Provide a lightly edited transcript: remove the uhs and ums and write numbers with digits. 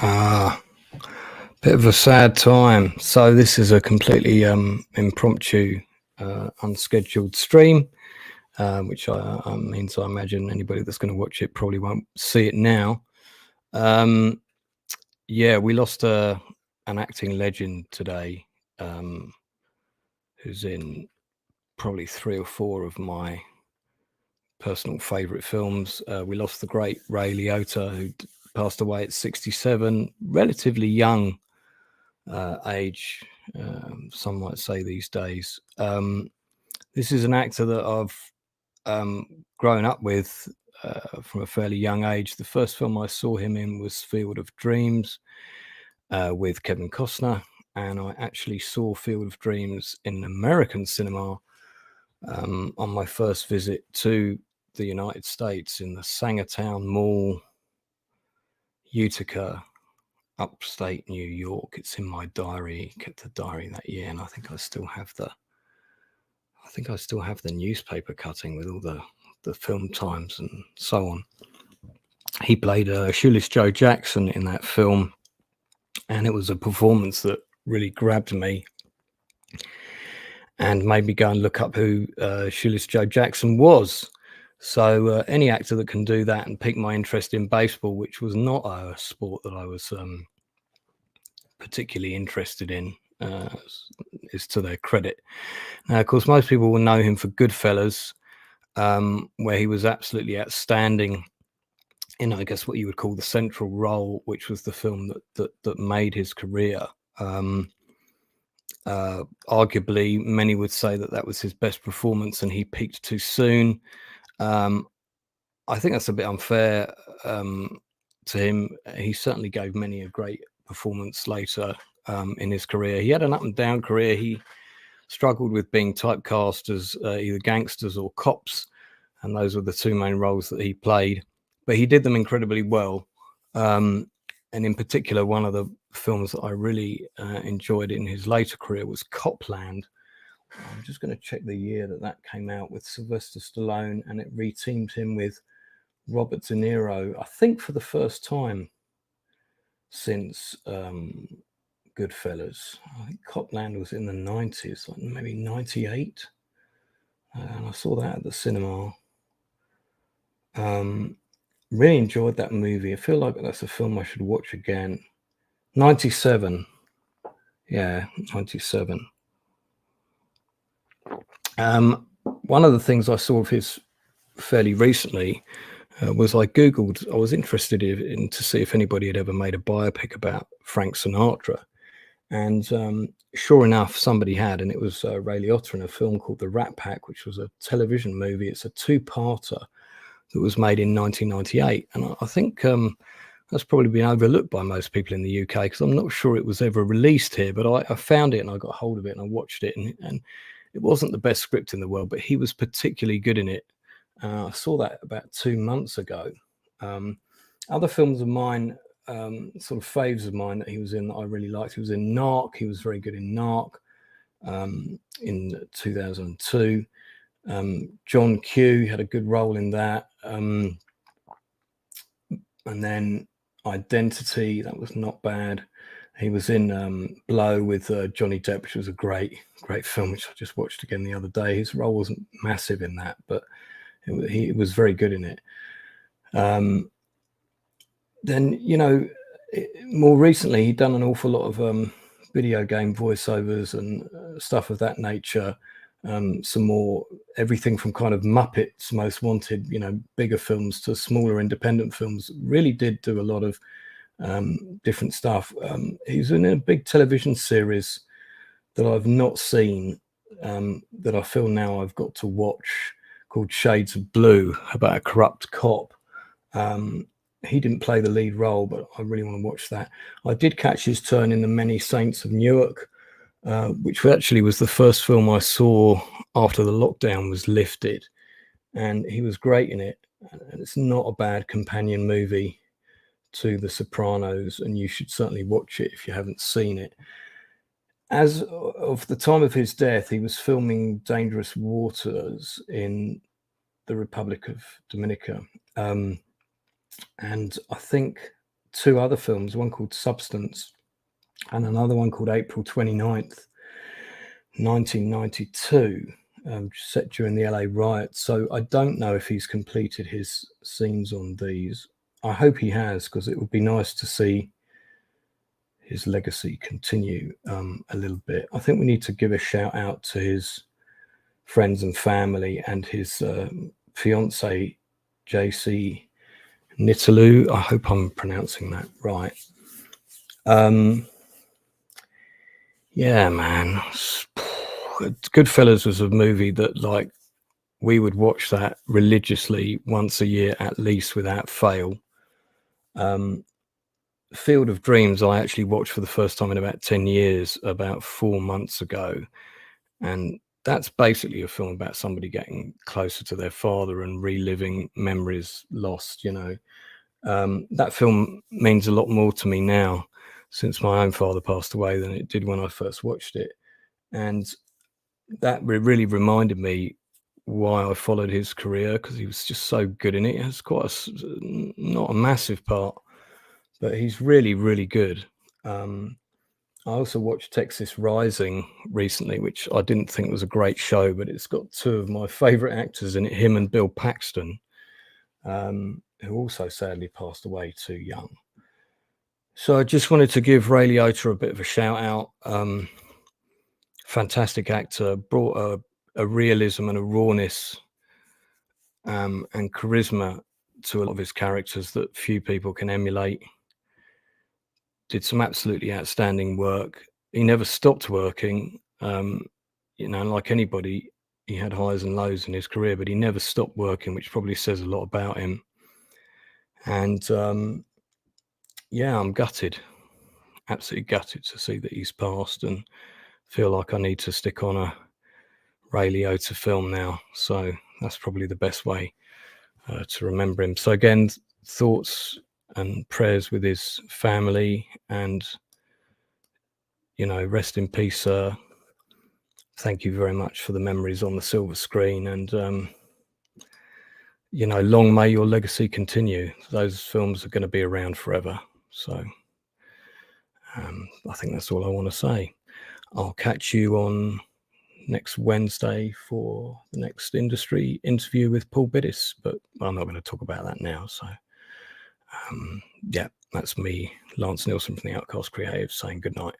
Ah, bit of a sad time. So this is a completely impromptu, unscheduled stream, which means I imagine anybody that's going to watch it probably won't see it now. Um, yeah, we lost an acting legend today, who's in probably 3 or 4 of my personal favourite films. We lost the great Ray Liotta, who passed away at 67, relatively young age, some might say these days. This is an actor that I've grown up with from a fairly young age. The first film I saw him in was Field of Dreams with Kevin Costner, and I actually saw Field of Dreams in American cinema on my first visit to the United States in the Sangertown Mall, Utica, upstate New York. It's in my diary. Kept the diary that year, and I think I still have the newspaper cutting with all the film times and so on. He played Shoeless Joe Jackson in that film, and it was a performance that really grabbed me and made me go and look up who Shoeless Joe Jackson was. So any actor that can do that and pique my interest in baseball, which was not a sport that I was particularly interested in, is to their credit. Now, of course, most people will know him for Goodfellas, where he was absolutely outstanding in, I guess, what you would call the central role, which was the film that made his career. Arguably, many would say that was his best performance, and he peaked too soon. I think that's a bit unfair to him. He certainly gave many a great performance later in his career. He had an up and down career. He struggled with being typecast as either gangsters or cops, and those were the 2 main roles that he played. But he did them incredibly well. And in particular, one of the films that I really enjoyed in his later career was Copland. I'm just going to check the year that came out, with Sylvester Stallone, and it reteamed him with Robert De Niro, I think for the first time since Goodfellas. I think Copland was in the 90s, like maybe 98. And I saw that at the cinema. Really enjoyed that movie. I feel like that's a film I should watch again. 97. Yeah, 97. One of the things I saw of his fairly recently was I was interested in to see if anybody had ever made a biopic about Frank Sinatra. And sure enough, somebody had, and it was Ray Liotta in a film called The Rat Pack, which was a television movie. It's a 2-parter that was made in 1998. And I think that's probably been overlooked by most people in the UK, because I'm not sure it was ever released here, but I found it and I got hold of it and I watched it, and it wasn't the best script in the world, but he was particularly good in it. I saw that about 2 months ago. Other films of mine, sort of faves of mine that he was in that I really liked, he was in Narc. He was very good in Narc in 2002. John Q had a good role in that. And then Identity, that was not bad. He was in Blow with Johnny Depp, which was a great film, which I just watched again the other day. His role wasn't massive in that, but he was very good in it. Then, more recently, he'd done an awful lot of video game voiceovers and stuff of that nature. Some more, everything from kind of Muppets Most Wanted, bigger films, to smaller independent films. Really did do a lot of different stuff. He's in a big television series that I've not seen, that I feel now I've got to watch, called Shades of Blue, about a corrupt cop. He didn't play the lead role, but I really want to watch that. I did catch his turn in The Many Saints of Newark, which actually was the first film I saw after the lockdown was lifted, and he was great in it. And it's not a bad companion movie to The Sopranos, and you should certainly watch it if you haven't seen it. As of the time of his death, he was filming Dangerous Waters in the Republic of Dominica. And I think two other films, one called Substance and another one called April 29th, 1992, set during the LA riots. So I don't know if he's completed his scenes on these. I hope he has, because it would be nice to see his legacy continue a little bit. I think we need to give a shout out to his friends and family and his fiance, JC Nitalou. I hope I'm pronouncing that right. Yeah, man. Goodfellas was a movie that, like, we would watch that religiously once a year at least without fail. Field of Dreams I actually watched for the first time in about 10 years about 4 months ago, and that's basically a film about somebody getting closer to their father and reliving memories lost, you know. That film means a lot more to me now since my own father passed away than it did when I first watched it, and that really reminded me why I followed his career, because he was just so good in it. He has quite not a massive part, but he's really, really good. I also watched Texas Rising recently, which I didn't think was a great show, but it's got two of my favorite actors in it, him and Bill Paxton, who also sadly passed away too young. So I just wanted to give Ray Liotta a bit of a shout out. Fantastic actor, brought a realism and a rawness and charisma to a lot of his characters that few people can emulate. Did some absolutely outstanding work. He never stopped working. You know, like anybody, he had highs and lows in his career, but he never stopped working, which probably says a lot about him. And yeah, I'm gutted, absolutely gutted to see that he's passed, and feel like I need to stick on a Ray Liotta film now. So that's probably the best way to remember him. So again, thoughts and prayers with his family, and, you know, rest in peace, sir. Thank you very much for the memories on the silver screen, and you know, long may your legacy continue. Those films are going to be around forever. So I think that's all I want to say. I'll catch you on next Wednesday for the next industry interview with Paul Biddis, but I'm not going to talk about that now. So yeah, that's me, Lance Nilsson from the Outcast Creative, saying good night.